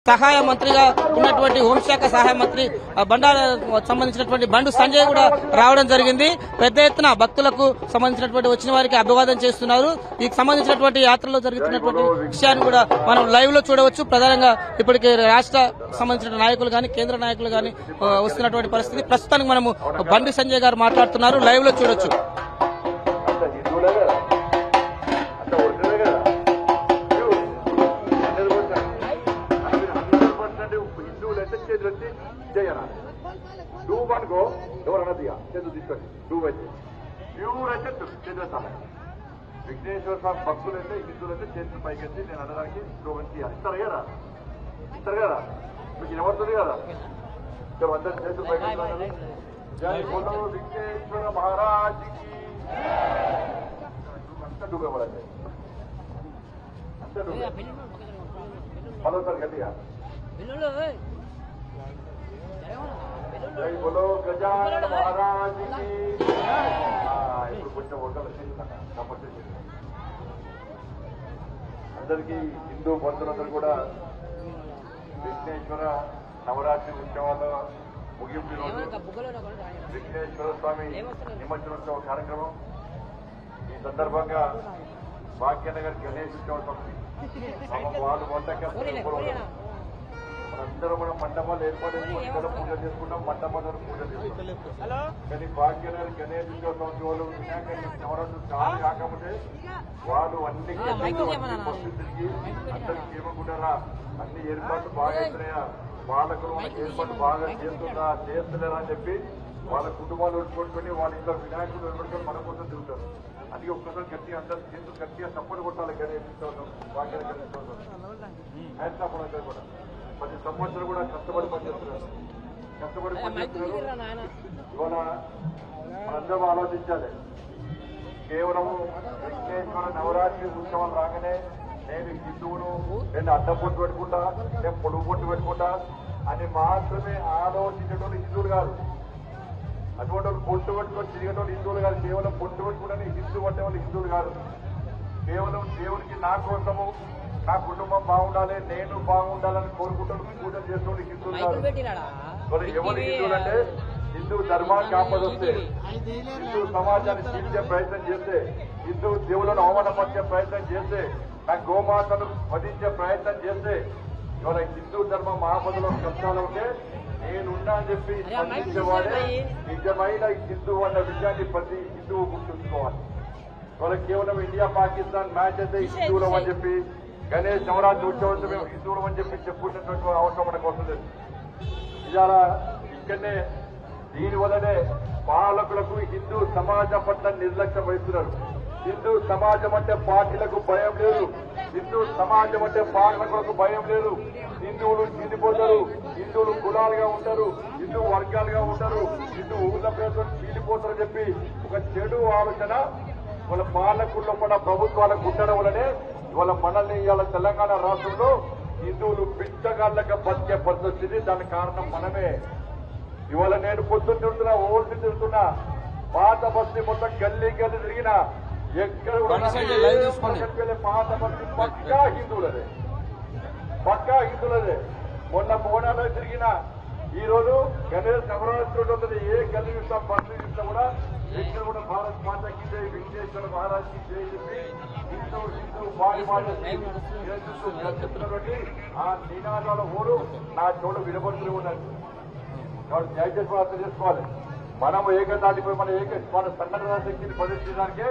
సహాయ మంత్రిగా ఉన్నటువంటి హోంశాఖ సహాయ మంత్రి బండారు సంబంధించినటువంటి బండు సంజయ్ కూడా రావడం జరిగింది. పెద్ద ఎత్తున భక్తులకు సంబంధించినటువంటి వచ్చిన వారికి అభివాదం చేస్తున్నారు. ఈ సంబంధించినటువంటి యాత్రలో జరుగుతున్నటువంటి విషయాన్ని కూడా మనం లైవ్ లో చూడవచ్చు. ప్రధానంగా ఇప్పటికే రాష్ట్ర సంబంధించిన నాయకులు గాని కేంద్ర నాయకులు గాని వస్తున్నటువంటి పరిస్థితి. ప్రస్తుతానికి మనము బండి సంజయ్ గారు మాట్లాడుతున్నారు, లైవ్ లో చూడొచ్చు. విఘ్నేశ్వర స్వామి భక్తులైతే హిందువులైతే చేతులు పైకెత్తి నేను అనడానికి డూవని తీయాలి. ఇస్తారు కదా మీకు వినబడుతుంది కదా. అందరు చేతులు పైకెత్తారు. జై బోలో విఘ్నేశ్వర మహారాజ్కి. అంతా డూబేవాళ్ళండి, అంతా డూబే. మరోసారి గట్టిగా జై బోలో గజానన మహారాజ్కి. ఇప్పుడు కొంచెం ఒకళ్ళు అందరికీ హిందూ బంధువులందరూ కూడా విఘ్నేశ్వర నవరాత్రి ఉత్సవాల ముగింపు రోజు విఘ్నేశ్వర స్వామి నిమజ్జనోత్సవ కార్యక్రమం. ఈ సందర్భంగా భాగ్యనగర్ గణేష్ ఉత్సవ సమితి వాళ్ళు మనందరూ కూడా మండపాలు ఏర్పాటు చేసుకుంటాం, పూజ చేసుకుంటాం, మండపాలు పూజ చేసుకుంటాం. కానీ భాగ్యనగర్ గణేష్ ఉత్సవ సమితి వాళ్ళు వినాయక నవరాత్రులు చాలా కాకపోతే వాళ్ళు అన్ని పరిస్థితులకి అందరికి ఏమనుకుంటారా అన్ని ఏర్పాట్లు బాగా అవుతున్నాయా, వాళ్ళకు మనకి ఏర్పాటు బాగా చేస్తలేరా అని చెప్పి వాళ్ళ కుటుంబాలు ఒడుచుకొని వాళ్ళ ఇంట్లో వినాయకులు నిలబడుకొని మన కోసం తిరుగుతారు. అందుకే ఒక్కసారి గట్టిగా అందరూ చేతులు గట్టిగా సపోర్ట్ కొట్టాలి గణేష్ ఉత్సవం భాగ్యనగర్ గణేష్ ఉత్సవం కూడా. ప్రతి సంవత్సరం కూడా కష్టపడి పనిచేస్తున్నారు. ఇవాళ మనందరం ఆలోచించాలి. కేవలము విఘ్నేశ్వర నవరాత్రి ఉత్సవం రాగానే నేను హిందువును, నేను అడ్డపొట్టు పెట్టుకుంటా, నేను పొడుగు పొట్టు పెట్టుకుంటా అని మాత్రమే ఆలోచించేటోళ్ళు హిందువులు కాదు. అటువంటి వాళ్ళు పొట్టు పెట్టుకొని తిరిగేటోళ్ళు హిందువులు కాదు. కేవలం పొట్టు పెట్టుకుంటే హిందూ అంటే వాళ్ళు హిందువులు కాదు. కేవలం దేవుడికి నా కోసము నా కుటుంబం బాగుండాలి, నేను బాగుండాలని కోరుకుంటాను పూజలు చేసేవాళ్ళు హిందువులు కాదు. మరి ఎవరు హిందువులు అంటే హిందూ ధర్మానికి ఆపదొస్తే, హిందూ సమాజాన్ని చీల్చే ప్రయత్నం చేస్తే, హిందూ దేవులను అవమానపరిచే ప్రయత్నం చేస్తే, నా గోమాతను వధించే ప్రయత్నం చేస్తే, ఇవాళ హిందూ ధర్మం ఆపదలో కష్టాలు ఉంటే నేనున్నా అని చెప్పి స్పందించేవాడే నిజమైన హిందూ అన్న విషయాన్ని ప్రతి హిందువు గుర్తుంచుకోవాలి. ఇవాళ కేవలం ఇండియా పాకిస్తాన్ మ్యాచ్ అయితే హిందువులం అని చెప్పి, గణేష్ నవరాత్రి ఉత్సవంతో మేము హిందువులం అని చెప్పి చెప్పుకునేటువంటి అవసరం మనకు వస్తుంది. ఇవాళ ఇక్కడనే దీనివల్లనే పాలకులకు హిందూ సమాజం పట్ల నిర్లక్ష్యం వహిస్తున్నారు. హిందూ సమాజం అంటే పార్టీలకు భయం లేదు, హిందూ సమాజం అంటే పాలకులకు భయం లేదు. హిందువులు చీలిపోతారు, హిందువులు కులాలుగా ఉంటారు, హిందూ వర్గాలుగా ఉంటారు, హిందూ ఊళ్ళ పేరుతో చీలిపోతారని చెప్పి ఒక చెడు ఆలోచన వాళ్ళ పాలకుల్లో కూడా ప్రభుత్వాలకు ఉండడం వల్లనే ఇవాళ మనల్ని ఇవాళ తెలంగాణ రాష్ట్రంలో హిందువులు బిచ్చగాళ్ళగా బతికే పరిస్థితి. దానికి కారణం మనమే. ఇవాళ నేను పొద్దున్న తిరుగుతున్నా, ఓల్డ్ తిరుగుతున్నా, పాత బస్తీ మొత్తం గల్లీ గల్లీ తిరిగినా ఎక్కడ కూడా పాత బస్తీ పక్కా హిందువులదే, పక్కా హిందువులదే. మొన్న బోనాలో తిరిగినా ఈ రోజు గణేష్ నవరాత్రి ఉంటుంది. ఏ గల్లీ చూసినా బస్సు చూసినా కూడా ఎక్కడ కూడా భారత్ మాతకి జై, విఘ్నేశ్వర మహారాజ్కి జై చెప్పి హిందూ బాడీ చెప్తున్నటువంటి ఆ నినాదాల ఊరు నా చోటు వినబడుతూ ఉన్నది. కాబట్టి దయచేసి అర్థం చేసుకోవాలి. మనం ఏకతాటిపై మన సంఘటన శక్తిని ప్రదర్శించడానికే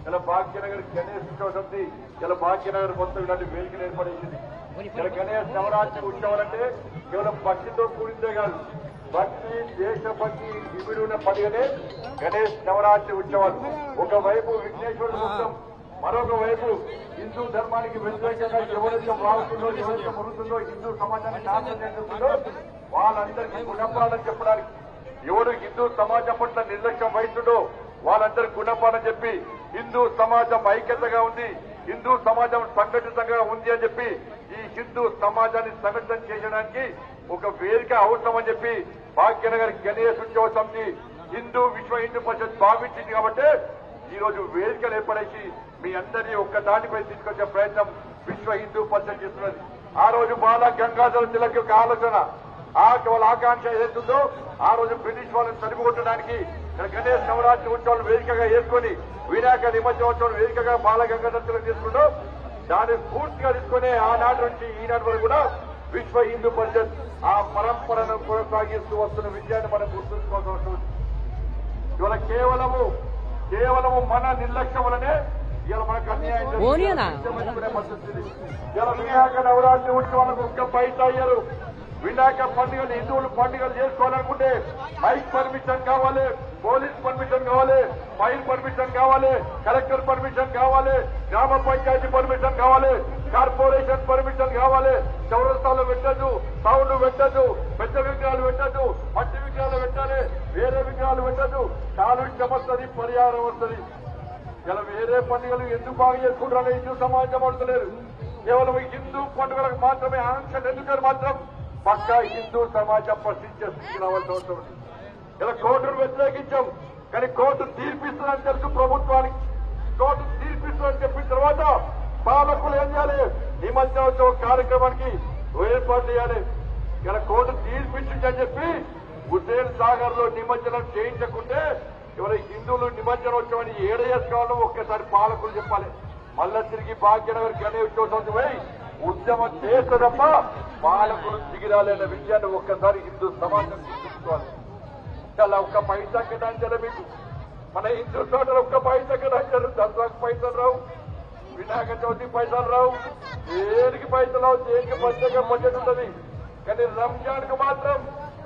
ఇలా భాగ్యనగర్ గణేష్ ఉత్సవ సమితి ఇలా భాగ్యనగర్ మొత్తం ఇలాంటి వేదికలు ఏర్పడేసింది. ఇలా గణేష్ నవరాత్రి ఉత్సవాలంటే కేవలం భక్తితో కూడిందే కాదు, భక్తి దేశభక్తి ఇమిడి ఉన్న పండుగనే గణేష్ నవరాత్రి ఉత్సవాలు. ఒకవైపు విఘ్నేశ్వరుడు ఉత్సవం, మరొక వైపు హిందూ ధర్మానికి వ్యతిరేకంగా ఎవరైతే వాడుతుందో, ఎవరైతే మురుగుతుందో, హిందూ సమాజాన్ని నాశనం చేస్తుందో వాళ్ళందరికీ గుణపాఠం చెప్పడానికి, ఎవరు హిందూ సమాజం పట్ల నిర్లక్ష్యం వహిస్తుండో వాళ్ళందరికీ గుణపాఠం చెప్పి హిందూ సమాజం ఐక్యతగా ఉంది, హిందూ సమాజం సంఘటితంగా ఉంది అని చెప్పి ఈ హిందూ సమాజాన్ని సంఘటితం చేయడానికి ఒక వేదిక అవసరం అని చెప్పి భాగ్యనగర్ గణేష్ ఉత్సవ సమితి హిందూ విశ్వ హిందూ పరిషత్ భావించింది. కాబట్టి ఈ రోజు వేదికలు ఏర్పడేసి మీ అందరినీ ఒక్క దాటిపై తీసుకొచ్చే ప్రయత్నం విశ్వ హిందూ పరిషత్ చేస్తున్నది. ఆ రోజు బాల గంగాధర తిలక్ యొక్క ఆలోచన వాళ్ళ ఆకాంక్ష ఏదైతుందో ఆ రోజు బ్రిటిష్ వాళ్ళని తరిమికొట్టడానికి గణేష్ నవరాత్రి ఉత్సవాలు వేదికగా వేసుకొని వినాయక నిమజ్జనోత్సవం వేదికగా బాల గంగాధర తిలక్ తీసుకుంటూ దాన్ని పూర్తిగా తీసుకుని ఆనాటి నుంచి ఈనాటి వరకు కూడా విశ్వ హిందూ పరిషత్ ఆ పరంపరను కొనసాగిస్తూ వస్తున్న విషయాన్ని మనం గుర్తుంచుకోవాల్సి ఉంటుంది. ఇవాళ కేవలము మన నిర్లక్ష్యం వలనే ఇవాళ మనకు అన్యాయం జరుగుతున్న పరిస్థితి. ఇలా వినాయక నవరాత్రి ఉత్సవాలకు ఒక్క పైసా అయ్యారు. వినాయక పండుగలు హిందువులు పండుగలు చేసుకోవాలనుకుంటే మైక్ పర్మిషన్ కావాలి, పోలీస్ పర్మిషన్ కావాలి, ఫైర్ పర్మిషన్ కావాలి, కలెక్టర్ పర్మిషన్ కావాలి, గ్రామ పంచాయతీ పర్మిషన్ కావాలి, కార్పొరేషన్ పర్మిషన్ కావాలి. చౌరస్తాలు పెట్టద్దు, సౌండ్ పెట్టద్దు, పెద్ద విగ్రహాలు పెట్టద్దు, మట్టి విగ్రహాలు పెట్టాలి, వేరే విగ్రహాలు పెట్టద్దు. కాలుష్యం వస్తుంది, పరిహారం వస్తుంది. ఇలా వేరే పండుగలు ఎందుకు బాగా చేసుకుంటారని హిందూ సమాజం పడతలేరు. కేవలం హిందూ పండుగలకు మాత్రమే ఆంక్షలు ఎందుకని మాత్రం పక్కా హిందూ సమాజం ప్రశ్నించే స్థితికి రావాల్సిన అవసరం ఉంది. ఇలా కోర్టును వ్యతిరేకించాం, కానీ కోర్టు తీర్పిస్తుందని తెలుసు ప్రభుత్వానికి. కోర్టు తీర్పిస్తుందని చెప్పిన తర్వాత పాలకులు ఏం చేయాలి? నిమజ్జనోత్సవ కార్యక్రమానికి ఏర్పాటు చేయాలి. ఇలా కోర్టు తీర్పిచ్చిందని చెప్పి హుస్సేన్ సాగర్ లో నిమజ్జనం చేయించకుంటే ఇవాళ హిందువులు నిమజ్జనోత్సవాన్ని ఏడ చేసుకోవాలో ఒక్కసారి పాలకులు చెప్పాలి. మళ్ళా తిరిగి భాగ్యనగర్ గణేశోత్సవం పోయి ఉద్యమం చేస్తే తప్ప పాలకులు దిగిరాలన్న విషయాన్ని ఒక్కసారి హిందూ సమాజం గుర్తుంచుకోవాలి. చాలా ఒక్క పైసా కేటాయించాలి మీకు. మన హిందూ చోటలు ఒక్క పైసా కేటాయించారు. దసరాకు పైసలు రావు, వినాయక చవితి పైసలు రావు, దేనికి పైసలు రావు, దేనికి ప్రత్యేక బడ్జెట్ ఉంటుంది. కానీ రంజాన్ కు మాత్రం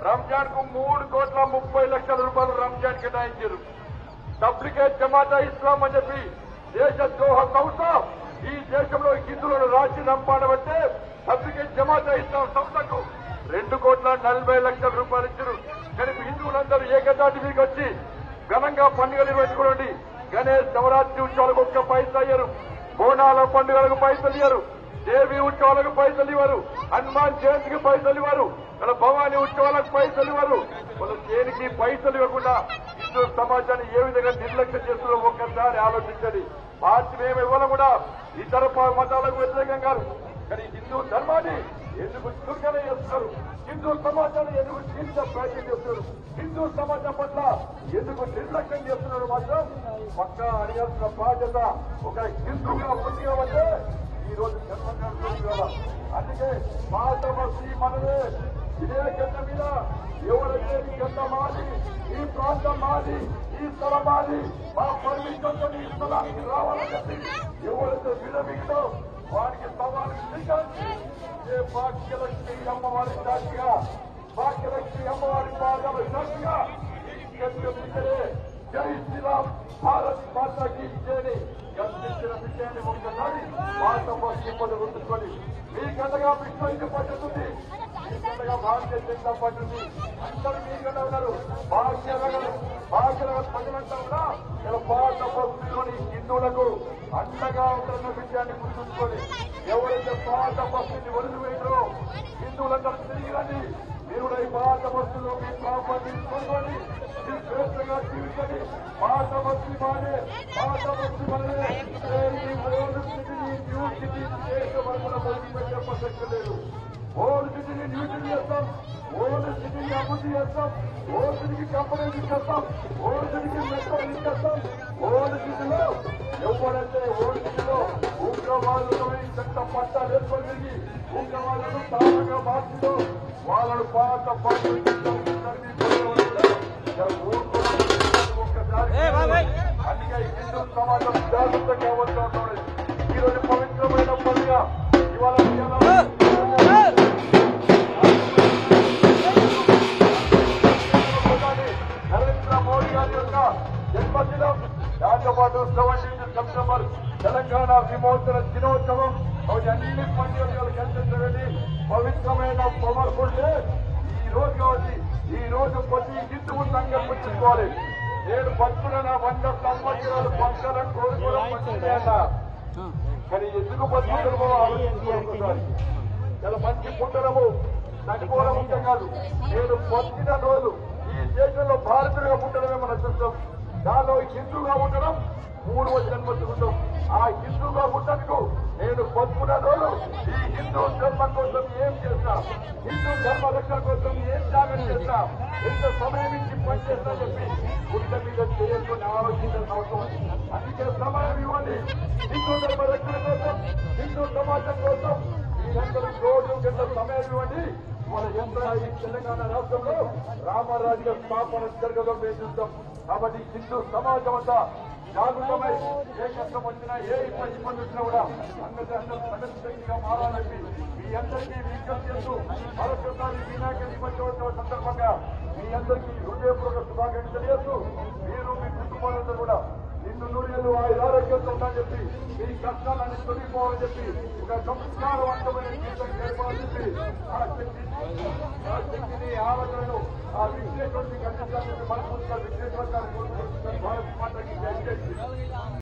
రంజాన్ కు 3,30,00,000 రూపాయలు రంజాన్ కేటాయించారు. డప్లికేట్ జమాతా ఇస్లాం అని చెప్పి దేశ ద్రోహ సంస్థ ఈ దేశంలో హిందువులను రాసి రంపాడబట్టే డప్లికేట్ జమాతా ఇస్లాం సంస్థకు 2,40,00,000 రూపాయలు ఇచ్చారు. కానీ హిందువులందరూ ఏకదాటి మీకు వచ్చి ఘనంగా పండుగలు నిర్వహించుకోండి. గణేష్ నవరాత్రి ఉత్సవాలకు ఒక్క పైసా అయ్యారు, బోనాల పండుగలకు పైసలు ఇవ్వరు, దేవి ఉత్సవాలకు పైసలు ఇవ్వరు, హనుమాన్ జయంతికి పైసలు ఇవ్వరు, ఇలా భవానీ ఉత్సవాలకు పైసలు ఇవ్వరు. వాళ్ళు దేనికి పైసలు ఇవ్వకుండా హిందూ సమాజాన్ని ఏ విధంగా నిర్లక్ష్యం చేస్తున్నారో ఒక్కసారి ఆలోచించండి. పార్టీ మేము ఇవ్వడం కూడా ఇతర మతాలకు వ్యతిరేకం కాదు, కానీ హిందూ ధర్మాన్ని ఎందుకు దుర్గన చేస్తున్నారు? హిందూ సమాజాన్ని ఎందుకు చీల్చే ప్రయత్నం చేస్తున్నారు? హిందూ సమాజం పట్ల ఎందుకు నిర్లక్ష్యం చేస్తున్నారు? మాత్రం పక్కా అడగాల్సిన బాధ్యత ఒక హిందూగా ఉంది కాబట్టి ఈ రోజు జన్మ. అందుకే మాట మస్తీ మనదే, ఇదే గడ్డ మీద ఎవరైతే ఈ గడ్డ మాది, ఈ ప్రాంతం మాది, ఈ స్థలం మాది, మా పర్మిషన్తో ఈ స్థలానికి రావాలని చెప్పి ఎవరైతే విడమిగితో వారికి సవాలు స్వీకరించి భాగ్యలక్ష్మి అమ్మవారి సాక్షిగా, భాగ్యలక్ష్మి అమ్మవారి పాదాల సాక్షిగా జై శ్రీరామ్ భారత్ మాతాకి జయని గర్తించిన విషయాన్ని ఒక్కసారి మాట మస్తీ గుర్తుకొని మీకంతగా విశ్వ హిందూ పరిషత్ ఉంది, మీకంతగా భారతీయ జనతా పార్టీ ఉంది, అందరూ మీకంటే ఉన్నారు. భాగ్యనగర్ ప్రజలంతా కూడా ఇలా పాత బస్తీలోని హిందువులకు అండగా ఉంటున్న విషయాన్ని గుర్తుంచుకొని ఎవరైతే పాత బస్తీని వదిలిపోయినారో హిందువులందరూ తిరిగి రండి. మీరు కూడా ఈ పాత బస్సులో మీ ప్రాపర్టీ కొనుక్కోండి, మీ శ్రేష్టంగా జీవించండి. పాత బస్సు మానే, పాత బస్సు మనమే. ఈ ఓల్డ్ సిటీని న్యూ సిటీ చేసే వరకు వదిలిపెట్టే ప్రసక్తి లేదు. ఓల్డ్ సిటీని న్యూ సిటీ చేస్తాం, ఓల్డ్ సిటీని అభివృద్ధి చేస్తాం, ఓల్డ్ సిటీకి కంపెనీలు ఇచ్చేస్తాం, ఓల్డ్ సిటీకి మెట్రో ఇచ్చేస్తాం. ఓల్డ్ సిటీలో ఎవరైతే ఓల్డ్ సిటీలో ఉగ్రవాదులు చట్ట పట్టాలు ఏర్పడి తిరిగి ఉగ్రవాదులను తాళంగా మార్చుతూ వాళ్ళను పాత పాటలు ఒక్కసారి అందుకే హిందూ సమాజం జాగ్రత్తగా వస్తున్నది. ఈరోజు పవిత్రమైన పండుగ ఇవాళ నరేంద్ర మోడీ గారి యొక్క జన్మదినం, దాంతో పాటు 17 సెప్టెంబర్ తెలంగాణ విమోచన దినోత్సవం, అన్ని పండుగలు కల్పించండి. పవిత్రమైన పవర్ఫుల్ డే ఈ రోజు ప్రతి హిందువు సంకల్పించుకోవాలి. నేను బతుకున్న 100 సంవత్సరాలు బతకాలని కోరుకోవడం మంచిదేనా? కానీ ఎందుకు బతుకుతారో ఆలోచించుకోవాలి. చాలా మంచి పుట్టడము చనిపోవడం ముఖ్యం కాదు. నేను బతికిన రోజు ఈ దేశంలో భారతులుగా పుట్టడమే మన అదృష్టం. దానిలో హిందూగా ఉండడం 3వ జన్మ సుకృతం. ఆ హిందూగా పుట్టకు నేను బతుకున్న రోజు ఈ హిందూ ధర్మం కోసం ఏం చేస్తా, హిందూ ధర్మ రక్షణ కోసం ఏం త్యాగం చేస్తా, ఎంత సమయం ఇచ్చి పనిచేస్తా చెప్పి గుండె మీద చేసుకుని ఆలోచించాల్సిన అవసరం. అందుకే సమయం ఇవ్వండి. హిందూ ధర్మ రక్షణ కోసం, హిందూ సమాజం కోసం మీరందరూ రోజు గంట సమయం ఇవ్వండి. మన ఎంత ఈ తెలంగాణ రాష్ట్రంలో రామరాజ్య స్థాపన జరగడం మేము చూస్తాం. కాబట్టి హిందూ సమాజం అంతా జాగృతమై ఏ కష్టం వచ్చినా ఏ ఇబ్బంది వచ్చినా కూడా అందరూ సంఘటితంగా మారాలని మీ అందరికీ విజ్ఞప్తి చేస్తూ మరొకసారి వినాయక నిమజ్జనోత్సవ సందర్భంగా మీ అందరికీ హృదయపూర్వక శుభాకాంక్షలు తెలియజేస్తూ మీరు మీ కుటుంబాలందరూ కూడా నిన్ను నూరేళ్ళు ఆరోగ్యంతో ఉండాలని చెప్పి మీ కష్టాలన్నీ తొలగిపోవాలని చెప్పి ఒక సంస్కారవంతమైన జీవితం గడపాలని చెప్పి ఆ శక్తిని ఆలోచనలు ఆ విశ్లేషణ అందించాలని మనస్ఫూర్తిగా విశ్లేషణ భారత మాతకి